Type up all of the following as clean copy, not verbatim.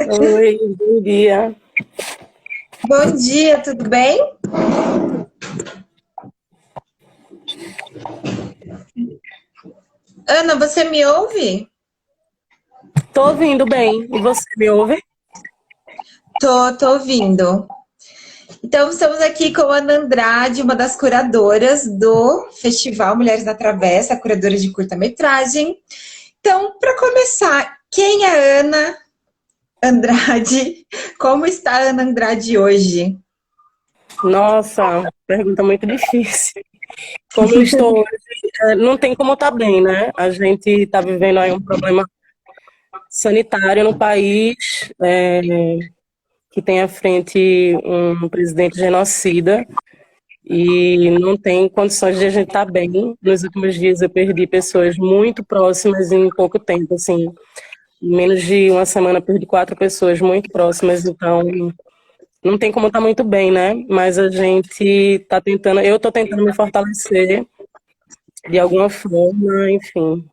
Oi, bom dia. Bom dia, tudo bem? Ana, você me ouve? Tô ouvindo bem. E você me ouve? Tô ouvindo. Então, estamos aqui com a Ana Andrade, uma das curadoras do Festival Mulheres na Travessa, curadora de curta-metragem. Então, para começar, quem é a Ana Andrade? Como está a Ana Andrade hoje? Nossa, pergunta muito difícil. Como eu estou hoje, não tem como estar bem, né? A gente está vivendo aí um problema sanitário no país, que tem à frente um presidente genocida e não tem condições de a gente estar bem. Nos últimos dias eu perdi pessoas muito próximas em pouco tempo, assim, em menos de uma semana perdi 4 pessoas muito próximas, então não tem como estar muito bem, né? Mas a gente está tentando, eu estou tentando me fortalecer de alguma forma, enfim,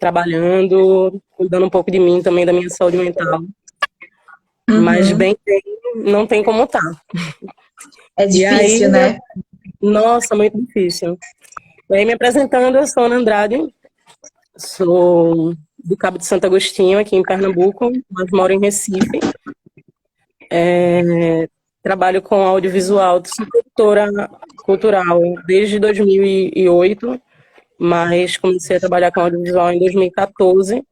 trabalhando, cuidando um pouco de mim também, da minha saúde mental. Mas Uhum. bem, não tem como estar. É E aí, difícil, né? nossa, muito difícil. E aí, me apresentando, eu sou Ana Andrade, sou do Cabo de Santo Agostinho, aqui em Pernambuco, mas moro em Recife. Trabalho com audiovisual, sou produtora cultural desde 2008, mas comecei a trabalhar com audiovisual em 2014.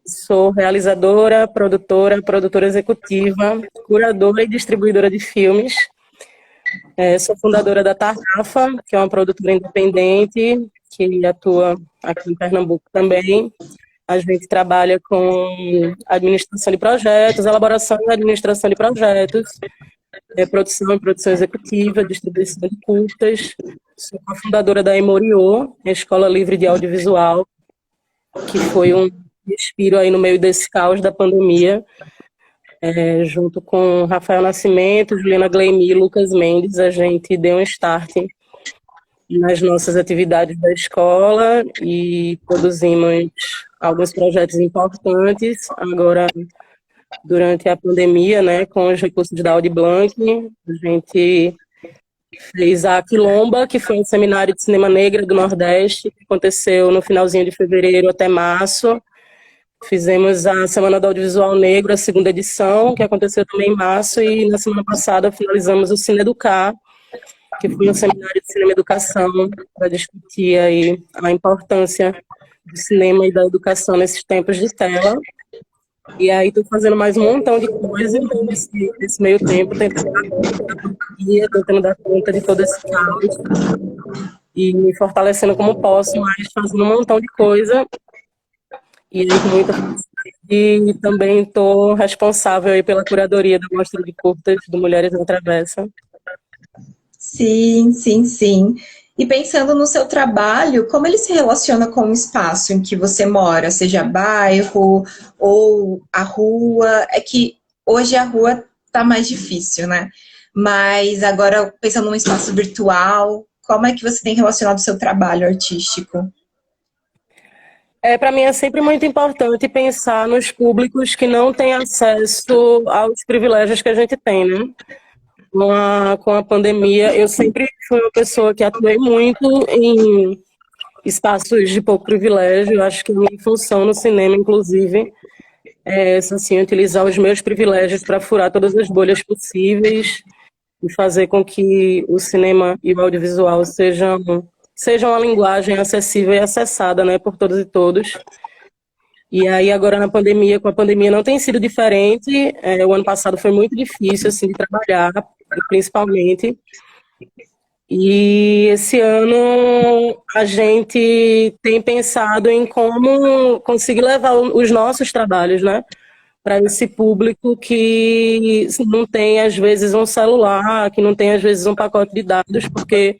Sou realizadora, produtora executiva, curadora e distribuidora de filmes. Sou fundadora da Tarrafa, que é uma produtora independente que atua aqui em Pernambuco também. A gente trabalha com administração de projetos, elaboração e administração de projetos, produção e produção executiva, distribuição de curtas. Sou a fundadora da Emoriô, a Escola Livre de Audiovisual, que foi um respiro aí no meio desse caos da pandemia, junto com Rafael Nascimento, Juliana Gleimi e Lucas Mendes, a gente deu um start nas nossas atividades da escola e produzimos alguns projetos importantes. Agora, durante a pandemia, né, com os recursos da Audi Blanc, a gente fez a Quilomba, que foi um seminário de cinema negro do Nordeste, que aconteceu no finalzinho de fevereiro até março. Fizemos a Semana do Audiovisual Negro, a segunda edição, que aconteceu também em março, e na semana passada finalizamos o Cine Educar, que foi um seminário de cinema e educação para discutir aí a importância do cinema e da educação nesses tempos de tela. E aí estou fazendo mais um montão de coisa nesse meio tempo, tentando dar conta da pandemia, tentando dar conta de todo esse caos e me fortalecendo como posso, mas fazendo um montão de coisa e aí com muita felicidade. E também estou responsável aí pela curadoria da Mostra de Curtas do Mulheres na Travessa. Sim, sim, sim. E pensando no seu trabalho, como ele se relaciona com o espaço em que você mora, seja bairro ou a rua? É que hoje a rua tá mais difícil, né? Mas agora, pensando num espaço virtual, como é que você tem relacionado o seu trabalho artístico? Para mim é sempre muito importante pensar nos públicos que não têm acesso aos privilégios que a gente tem, né? Com a pandemia, eu sempre fui uma pessoa que atuei muito em espaços de pouco privilégio. Eu acho que a minha função no cinema, inclusive, é essa, assim, utilizar os meus privilégios para furar todas as bolhas possíveis e fazer com que o cinema e o audiovisual sejam uma linguagem acessível e acessada, né, por todas e todos. E aí agora na pandemia, com a pandemia não tem sido diferente. O ano passado foi muito difícil assim de trabalhar, principalmente. E esse ano a gente tem pensado em como conseguir levar os nossos trabalhos, né, para esse público que não tem às vezes um celular, que não tem às vezes um pacote de dados, porque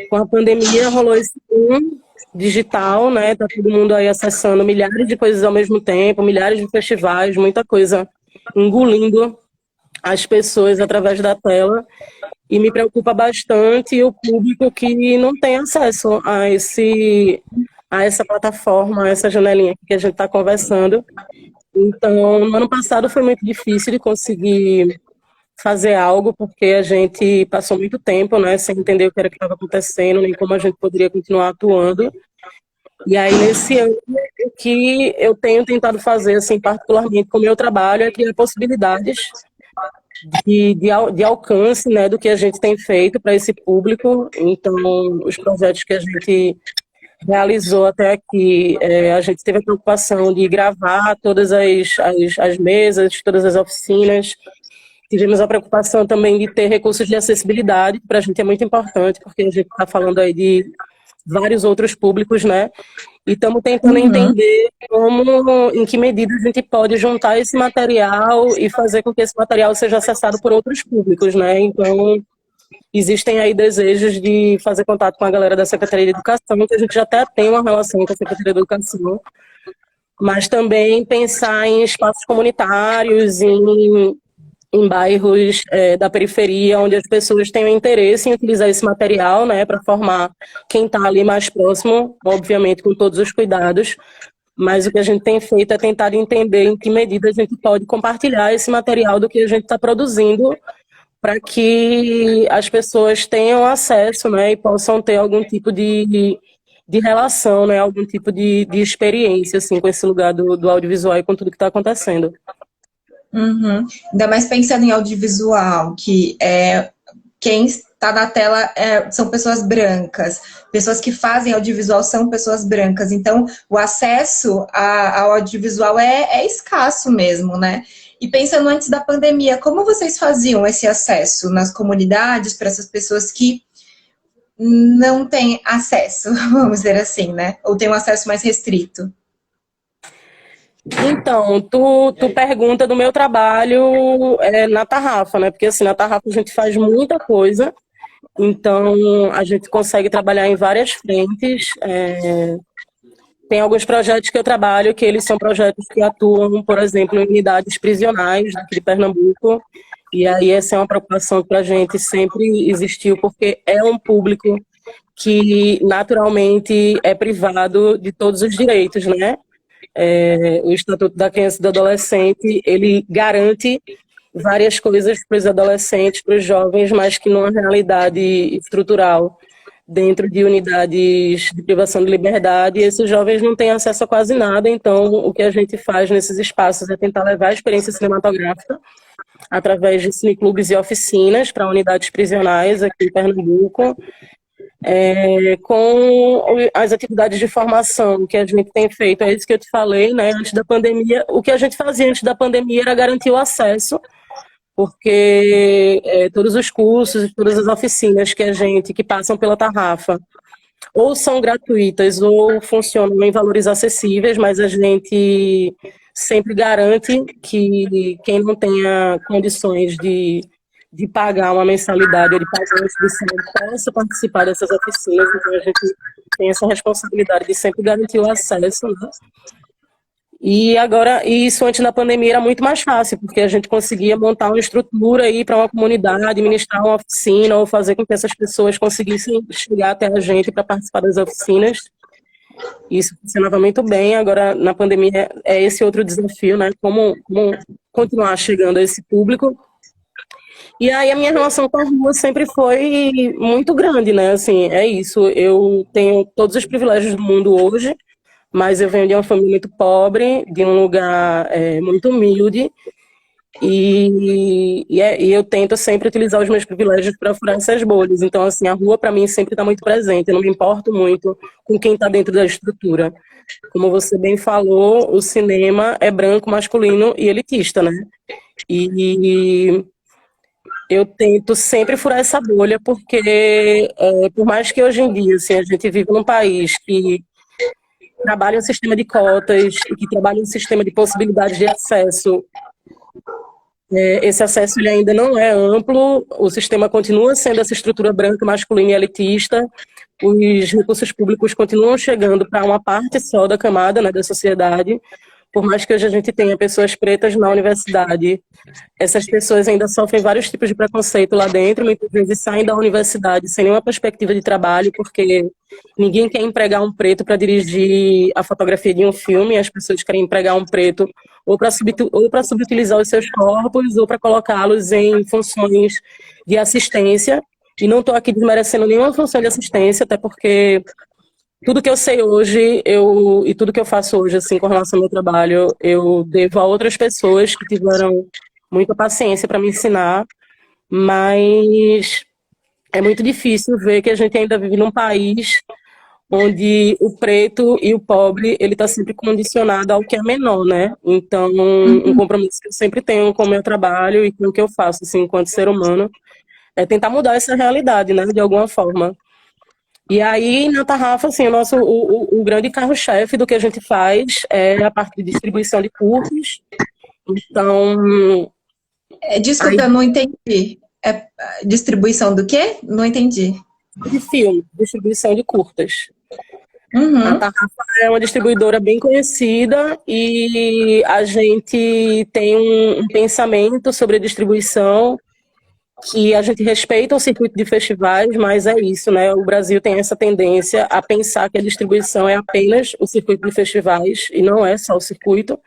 com a pandemia rolou esse boom digital, né? Tá todo mundo aí acessando milhares de coisas ao mesmo tempo, milhares de festivais, muita coisa engolindo as pessoas através da tela. E me preocupa bastante o público que não tem acesso a essa plataforma, a essa janelinha que a gente está conversando. Então, no ano passado foi muito difícil de conseguir fazer algo, porque a gente passou muito tempo, né, sem entender o que era que estava acontecendo, nem como a gente poderia continuar atuando. E aí, nesse ano, o que eu tenho tentado fazer, assim, particularmente com o meu trabalho, é criar possibilidades de alcance, né, do que a gente tem feito para esse público. Então, os projetos que a gente realizou até aqui, a gente teve a preocupação de gravar todas as mesas, todas as oficinas. Tivemos a preocupação também de ter recursos de acessibilidade, que para a gente é muito importante, porque a gente está falando aí de vários outros públicos, né? E estamos tentando entender em que medida a gente pode juntar esse material e fazer com que esse material seja acessado por outros públicos, né? Então, existem aí desejos de fazer contato com a galera da Secretaria de Educação, que a gente já até tem uma relação com a Secretaria de Educação, mas também pensar em espaços comunitários, em bairros da periferia, onde as pessoas tenham interesse em utilizar esse material, né, para formar quem está ali mais próximo, obviamente com todos os cuidados, mas o que a gente tem feito é tentar entender em que medida a gente pode compartilhar esse material do que a gente está produzindo, para que as pessoas tenham acesso, né, e possam ter algum tipo de relação, né, algum tipo de experiência assim, com esse lugar do audiovisual e com tudo que está acontecendo. Ainda mais pensando em audiovisual, que quem está na tela são pessoas brancas, pessoas que fazem audiovisual são pessoas brancas, então o acesso ao audiovisual é escasso mesmo, né? E pensando antes da pandemia, como vocês faziam esse acesso nas comunidades para essas pessoas que não têm acesso, vamos dizer assim, né? Ou têm um acesso mais restrito? Então, tu pergunta do meu trabalho na Tarrafa, né? Porque assim, na Tarrafa a gente faz muita coisa, então a gente consegue trabalhar em várias frentes. Tem alguns projetos que eu trabalho que eles são projetos que atuam, por exemplo, em unidades prisionais daqui de Pernambuco, e aí essa é uma preocupação que para a gente sempre existiu, porque é um público que naturalmente é privado de todos os direitos, né? O Estatuto da Criança e do Adolescente, ele garante várias coisas para os adolescentes, para os jovens, mas que numa realidade estrutural, dentro de unidades de privação de liberdade, esses jovens não têm acesso a quase nada, então o que a gente faz nesses espaços é tentar levar a experiência cinematográfica através de cineclubes e oficinas para unidades prisionais aqui em Pernambuco, com as atividades de formação que a gente tem feito, é isso que eu te falei, né, antes da pandemia. O que a gente fazia antes da pandemia era garantir o acesso, porque todos os cursos, todas as oficinas que passam pela Tarrafa, ou são gratuitas ou funcionam em valores acessíveis, mas a gente sempre garante que quem não tenha condições de pagar uma mensalidade ou de pagar uma inscrição possa participar dessas oficinas, então a gente tem essa responsabilidade de sempre garantir o acesso, né? E agora, isso antes da pandemia era muito mais fácil, porque a gente conseguia montar uma estrutura aí para uma comunidade, administrar uma oficina, ou fazer com que essas pessoas conseguissem chegar até a gente para participar das oficinas. Isso funcionava muito bem. Agora, na pandemia, é esse outro desafio, né? Como continuar chegando a esse público. E aí a minha relação com a rua sempre foi muito grande, né? Assim, é isso. Eu tenho todos os privilégios do mundo hoje, mas eu venho de uma família muito pobre, de um lugar muito humilde, e eu tento sempre utilizar os meus privilégios para furar essas bolhas. Então, assim, a rua para mim sempre está muito presente, eu não me importo muito com quem está dentro da estrutura. Como você bem falou, o cinema é branco, masculino e elitista, né? E eu tento sempre furar essa bolha, porque por mais que hoje em dia assim, a gente vive num país que trabalha um sistema de cotas e que trabalha um sistema de possibilidades de acesso, esse acesso ele ainda não é amplo, o sistema continua sendo essa estrutura branca, masculina e elitista, os recursos públicos continuam chegando para uma parte só da camada, né, da sociedade, por mais que hoje a gente tenha pessoas pretas na universidade, essas pessoas ainda sofrem vários tipos de preconceito lá dentro, muitas vezes saem da universidade sem nenhuma perspectiva de trabalho, porque ninguém quer empregar um preto para dirigir a fotografia de um filme, as pessoas querem empregar um preto ou para subutilizar os seus corpos, ou para colocá-los em funções de assistência. E não estou aqui desmerecendo nenhuma função de assistência, até porque tudo que eu sei hoje, e tudo que eu faço hoje, assim, com relação ao meu trabalho, eu devo a outras pessoas que tiveram muita paciência para me ensinar, mas é muito difícil ver que a gente ainda vive num país onde o preto e o pobre, ele está sempre condicionado ao que é menor, né? Então, um compromisso que eu sempre tenho com o meu trabalho e com o que eu faço, assim, enquanto ser humano, é tentar mudar essa realidade, né, de alguma forma. E aí, na Tarrafa, assim, o grande carro-chefe do que a gente faz é a parte de distribuição de cursos. Então, Desculpa, aí, eu não entendi. É distribuição do quê? Não entendi. de filme, distribuição de curtas. A Uhum. Tarrafa é uma distribuidora bem conhecida e a gente tem um pensamento sobre a distribuição que a gente respeita o circuito de festivais, mas é isso, né? O Brasil tem essa tendência a pensar que a distribuição é apenas o circuito de festivais e não é só o circuito.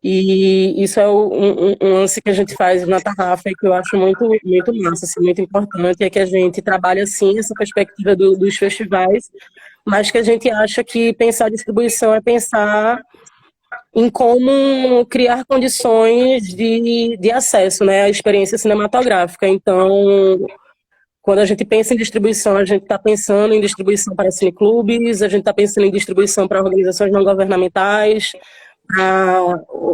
E isso é um lance que a gente faz na Tarrafa e que eu acho muito, muito massa, assim, muito importante, é que a gente trabalha, sim, essa perspectiva dos festivais, mas que a gente acha que pensar distribuição é pensar em como criar condições de acesso, né, à experiência cinematográfica. Então, quando a gente pensa em distribuição, a gente está pensando em distribuição para cineclubes, a gente está pensando em distribuição para organizações não governamentais, para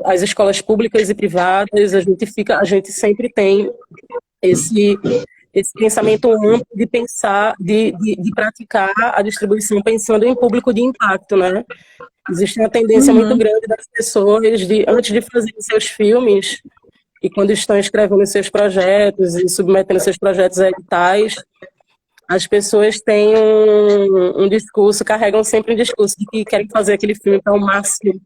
as escolas públicas e privadas. A gente sempre tem esse pensamento amplo de pensar, de praticar a distribuição pensando em público de impacto, né? Existe uma tendência muito Uhum. grande das pessoas antes de fazer seus filmes e quando estão escrevendo seus projetos e submetendo seus projetos a editais, as pessoas têm um discurso, carregam sempre um discurso de que querem fazer aquele filme para o máximo,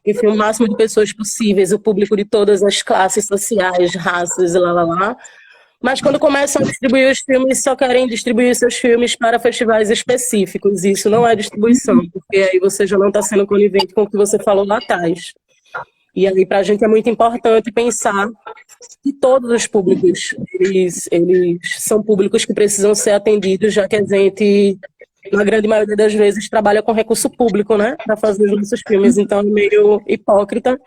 enfim, o máximo de pessoas possíveis, o público de todas as classes sociais, raças, lá. Mas quando começam a distribuir os filmes, só querem distribuir seus filmes para festivais específicos. Isso não é distribuição, porque aí você já não está sendo conivente com o que você falou lá atrás. E aí, para a gente é muito importante pensar que todos os públicos, eles são públicos que precisam ser atendidos, já que a gente, na grande maioria das vezes, trabalha com recurso público, né, para fazer os nossos filmes. Então, é meio hipócrita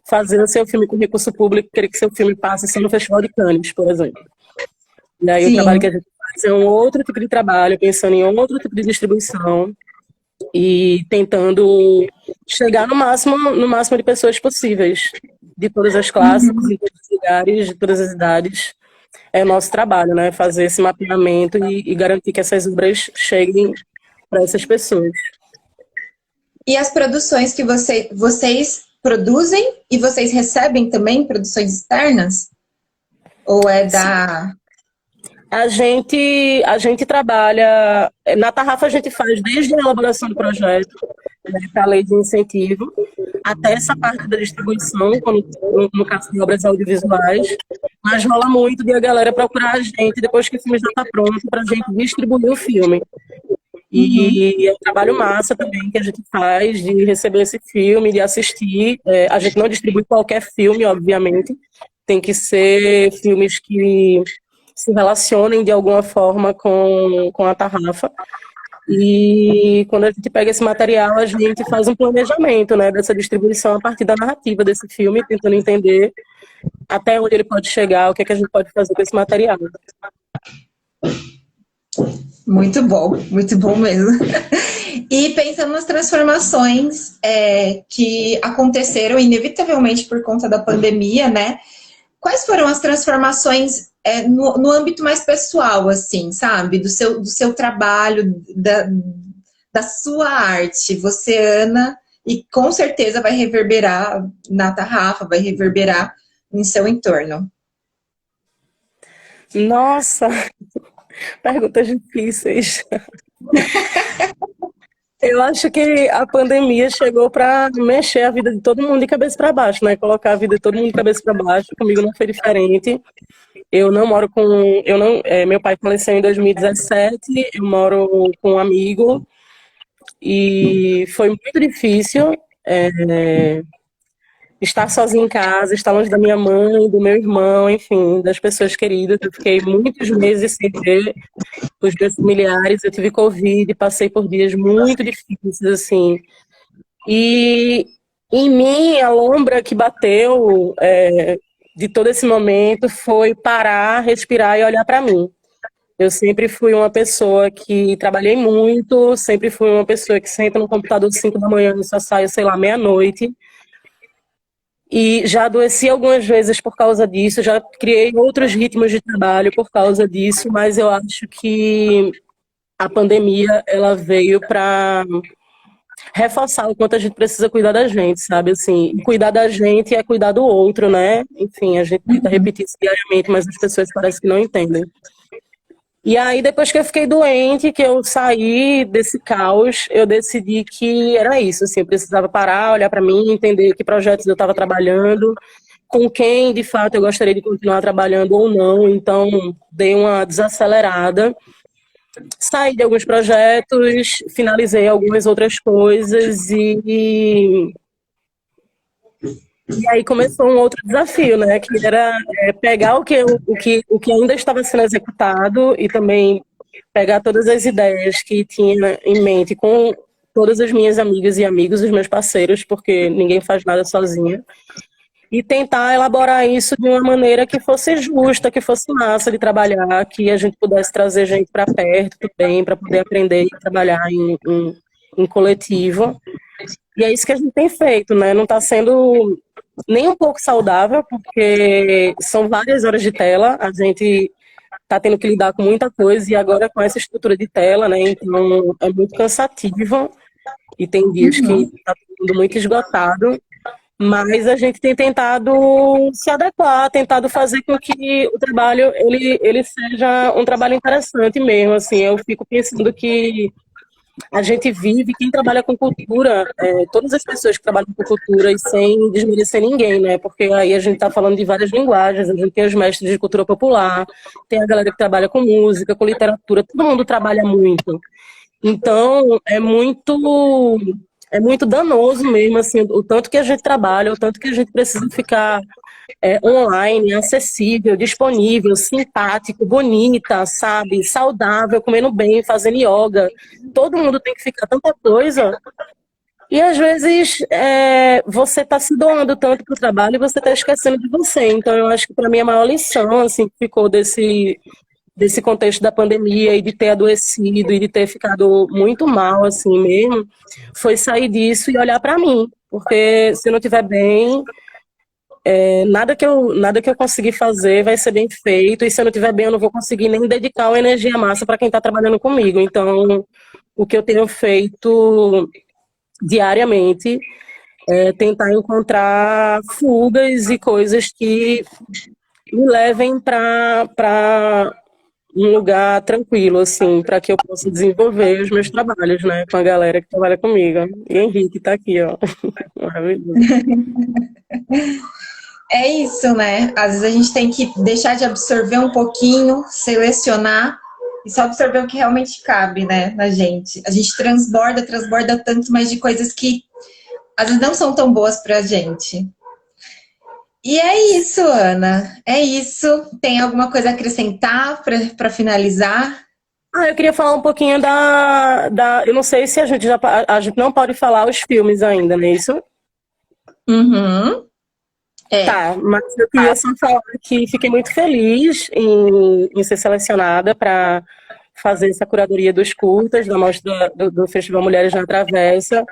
fazer o seu filme com recurso público, querer que seu filme passe só no Festival de Cannes, por exemplo. E aí, o trabalho que a Sim. gente faz é um outro tipo de trabalho, pensando em outro tipo de distribuição e tentando chegar no máximo de pessoas possíveis, de todas as classes, Uhum. de todos os lugares, de todas as idades. É o nosso trabalho, né? Fazer esse mapeamento e garantir que essas obras cheguem para essas pessoas. E as produções que vocês produzem e vocês recebem também produções externas? Ou é da. A gente trabalha, na Tarrafa a gente faz desde a elaboração do projeto, né, para a lei de incentivo, até essa parte da distribuição, como no caso de obras audiovisuais, mas rola muito de a galera procurar a gente depois que o filme já está pronto para a gente distribuir o filme. Uhum. E é um trabalho massa também que a gente faz de receber esse filme, de assistir. A gente não distribui qualquer filme, obviamente, tem que ser filmes que se relacionem de alguma forma com a Tarrafa. E quando a gente pega esse material, a gente faz um planejamento, né, dessa distribuição a partir da narrativa desse filme, tentando entender até onde ele pode chegar, o que é que a gente pode fazer com esse material. Muito bom mesmo. E pensando nas transformações que aconteceram inevitavelmente por conta da pandemia, né? Quais foram as transformações no âmbito mais pessoal, assim, sabe? Do seu trabalho, da sua arte. Você, Ana, e com certeza vai reverberar na Tarrafa, vai reverberar em seu entorno. Nossa, perguntas difíceis. Eu acho que a pandemia chegou para mexer a vida de todo mundo de cabeça para baixo, né? Colocar a vida de todo mundo de cabeça para baixo. Comigo não foi diferente. Eu não moro com, eu não, meu pai faleceu em 2017. Eu moro com um amigo e foi muito difícil estar sozinha em casa, estar longe da minha mãe, do meu irmão, enfim, das pessoas queridas. Eu fiquei muitos meses sem ver os meus familiares. Eu tive Covid, passei por dias muito difíceis, assim. E em mim, a lombra que bateu de todo esse momento foi parar, respirar e olhar para mim. Eu sempre fui uma pessoa que trabalhei muito, sempre fui uma pessoa que senta no computador às 5 da manhã e só sai, sei lá, meia-noite. E já adoeci algumas vezes por causa disso, já criei outros ritmos de trabalho por causa disso, mas eu acho que a pandemia ela veio para reforçar o quanto a gente precisa cuidar da gente, sabe? Assim, cuidar da gente é cuidar do outro, né? Enfim, a gente tenta repetir isso diariamente, mas as pessoas parecem que não entendem. E aí, depois que eu fiquei doente, que eu saí desse caos, eu decidi que era isso, assim, eu precisava parar, olhar para mim, entender que projetos eu estava trabalhando, com quem, de fato, eu gostaria de continuar trabalhando ou não. Então, dei uma desacelerada, saí de alguns projetos, finalizei algumas outras coisas e aí começou um outro desafio, né? Que era pegar o que ainda estava sendo executado e também pegar todas as ideias que tinha em mente com todas as minhas amigas e amigos, os meus parceiros, porque ninguém faz nada sozinha, e tentar elaborar isso de uma maneira que fosse justa, que fosse massa de trabalhar, que a gente pudesse trazer gente para perto também, para poder aprender e trabalhar em coletivo. E é isso que a gente tem feito, né? Não está sendo nem um pouco saudável, porque são várias horas de tela, a gente está tendo que lidar com muita coisa, e agora com essa estrutura de tela, né? Então é muito cansativo, e tem dias que está todo muito esgotado, mas a gente tem tentado se adequar, tentado fazer com que o trabalho ele seja um trabalho interessante mesmo, assim. Eu fico pensando que a gente vive, quem trabalha com cultura, todas as pessoas que trabalham com cultura, e sem desmerecer ninguém, né? Porque aí a gente está falando de várias linguagens, a gente tem os mestres de cultura popular, tem a galera que trabalha com música, com literatura, todo mundo trabalha muito. Então, é muito danoso mesmo, assim, o tanto que a gente trabalha, o tanto que a gente precisa ficar online, acessível, disponível, simpático, bonita, sabe, saudável, comendo bem, fazendo yoga. Todo mundo tem que ficar tanta coisa. E às vezes você está se doando tanto para o trabalho e você está esquecendo de você. Então eu acho que para mim a maior lição assim, que ficou desse contexto da pandemia e de ter adoecido e de ter ficado muito mal assim mesmo, foi sair disso e olhar para mim. Porque se eu não estiver bem, nada que eu conseguir fazer vai ser bem feito, e se eu não estiver bem, eu não vou conseguir nem dedicar uma energia massa para quem está trabalhando comigo. Então, o que eu tenho feito diariamente é tentar encontrar fugas e coisas que me levem para um lugar tranquilo, assim, para que eu possa desenvolver os meus trabalhos, né, com a galera que trabalha comigo. E Henrique está aqui, ó, maravilhoso. É isso, né? Às vezes a gente tem que deixar de absorver um pouquinho, selecionar e só absorver o que realmente cabe, né, na gente. A gente transborda tanto, mas de coisas que às vezes não são tão boas pra gente. E é isso, Ana. É isso. Tem alguma coisa a acrescentar para finalizar? Eu queria falar um pouquinho eu não sei se a gente não pode falar os filmes ainda, não é isso? Uhum. Tá, mas eu queria só falar que fiquei muito feliz em ser selecionada para fazer essa curadoria dos curtas da mostra do Festival Mulheres na Travessa.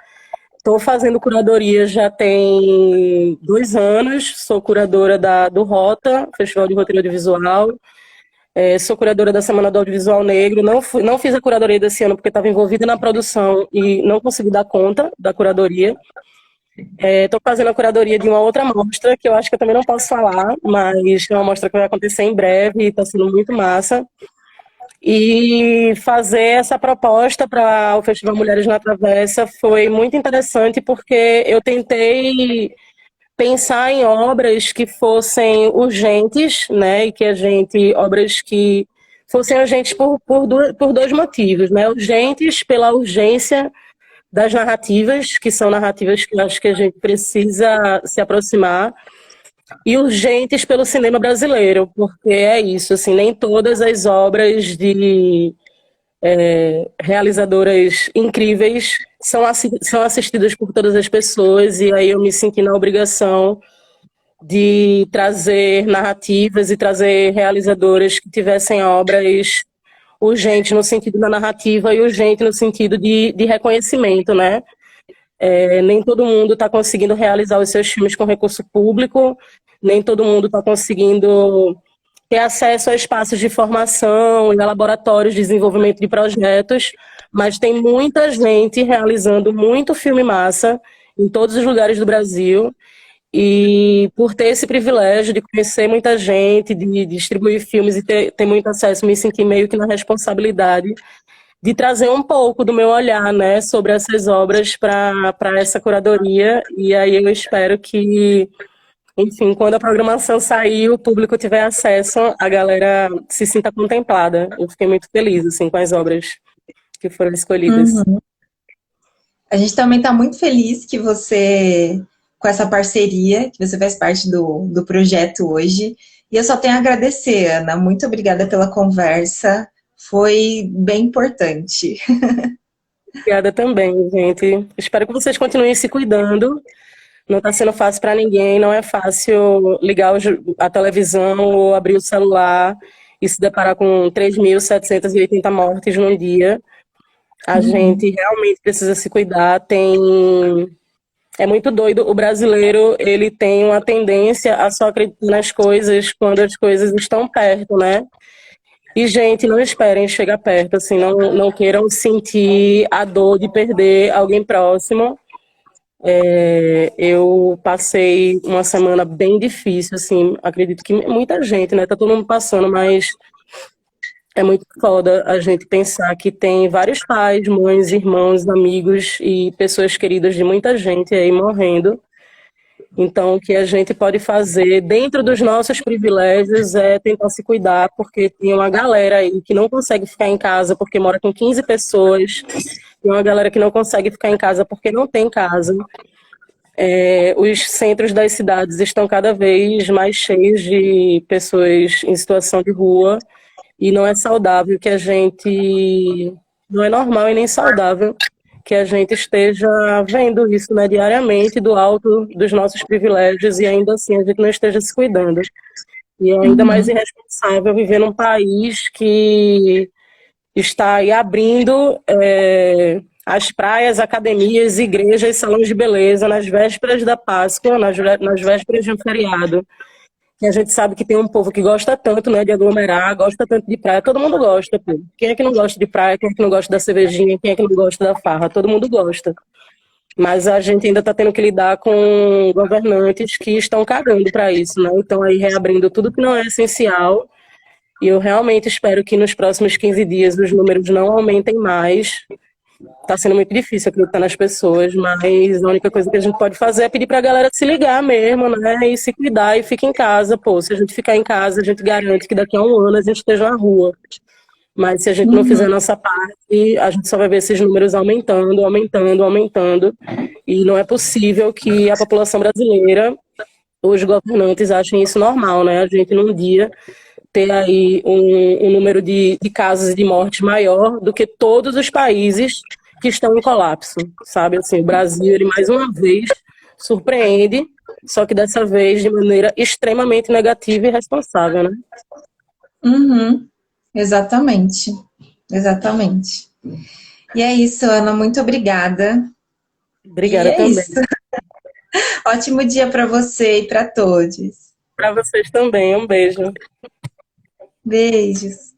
Estou fazendo curadoria já tem 2 anos, sou curadora do Rota, Festival de Roteiro Audiovisual. Sou curadora da Semana do Audiovisual Negro. Não fiz a curadoria desse ano porque estava envolvida na produção e não consegui dar conta da curadoria. Estou fazendo a curadoria de uma outra mostra, que eu acho que eu também não posso falar, mas é uma mostra que vai acontecer em breve e está sendo muito massa. E fazer essa proposta para o Festival Mulheres na Travessa foi muito interessante porque eu tentei pensar em obras que fossem urgentes, né? E que obras que fossem urgentes por dois motivos, né? Urgentes pela urgência das narrativas, que são narrativas que eu acho que a gente precisa se aproximar, e urgentes pelo cinema brasileiro, porque é isso, assim, nem todas as obras de realizadoras incríveis são assistidas por todas as pessoas, e aí eu me senti na obrigação de trazer narrativas e trazer realizadoras que tivessem obras urgentes no sentido da narrativa e urgente no sentido de reconhecimento, né? Nem todo mundo está conseguindo realizar os seus filmes com recurso público, nem todo mundo está conseguindo ter acesso a espaços de formação e a laboratórios de desenvolvimento de projetos, mas tem muita gente realizando muito filme massa em todos os lugares do Brasil, e por ter esse privilégio de conhecer muita gente, de distribuir filmes e ter muito acesso, me senti meio que na responsabilidade de trazer um pouco do meu olhar, né, sobre essas obras para essa curadoria. E aí eu espero que, enfim, quando a programação sair, o público tiver acesso, a galera se sinta contemplada. Eu fiquei muito feliz, assim, com as obras que foram escolhidas. Uhum. A gente também está muito feliz que você, com essa parceria, que você faz parte do projeto hoje. E eu só tenho a agradecer, Ana. Muito obrigada pela conversa. Foi bem importante. Obrigada também, gente. Espero que vocês continuem se cuidando. Não está sendo fácil para ninguém, não é fácil ligar a televisão ou abrir o celular e se deparar com 3.780 mortes num dia. A gente realmente precisa se cuidar. É muito doido. O brasileiro, ele tem uma tendência a só acreditar nas coisas quando as coisas estão perto, né? E, gente, não esperem chegar perto, assim, não queiram sentir a dor de perder alguém próximo. Eu passei uma semana bem difícil, assim, acredito que muita gente, né? Tá todo mundo passando, mas é muito foda a gente pensar que tem vários pais, mães, irmãos, amigos e pessoas queridas de muita gente aí morrendo. Então, o que a gente pode fazer dentro dos nossos privilégios é tentar se cuidar, porque tem uma galera aí que não consegue ficar em casa porque mora com 15 pessoas, tem uma galera que não consegue ficar em casa porque não tem casa. Os centros das cidades estão cada vez mais cheios de pessoas em situação de rua, e não é saudável que a gente, não é normal e nem saudável que a gente esteja vendo isso, né, diariamente do alto dos nossos privilégios e ainda assim a gente não esteja se cuidando. E é ainda mais irresponsável viver num país que está aí abrindo as praias, academias, igrejas, salões de beleza nas vésperas da Páscoa, nas vésperas de um feriado. E a gente sabe que tem um povo que gosta tanto, né, de aglomerar, gosta tanto de praia, todo mundo gosta, pô. Quem é que não gosta de praia, quem é que não gosta da cervejinha, quem é que não gosta da farra? Todo mundo gosta. Mas a gente ainda está tendo que lidar com governantes que estão cagando para isso, né? Então aí reabrindo tudo que não é essencial. E eu realmente espero que nos próximos 15 dias os números não aumentem mais. Tá sendo muito difícil acreditar nas pessoas, mas a única coisa que a gente pode fazer é pedir pra galera se ligar mesmo, né? E se cuidar e ficar em casa. Pô, se a gente ficar em casa, a gente garante que daqui a um ano a gente esteja na rua. Mas se a gente não fizer a nossa parte, a gente só vai ver esses números aumentando, aumentando, aumentando. E não é possível que a população brasileira, os governantes, achem isso normal, né? A gente num dia ter aí um número de casos e de mortes maior do que todos os países que estão em colapso, sabe? Assim, o Brasil, ele mais uma vez surpreende, só que dessa vez de maneira extremamente negativa e irresponsável, né? Uhum. Exatamente. Exatamente. E é isso, Ana. Muito obrigada. Obrigada E é também. isso. Ótimo dia para você e para todos. Para vocês também, um beijo. Beijos.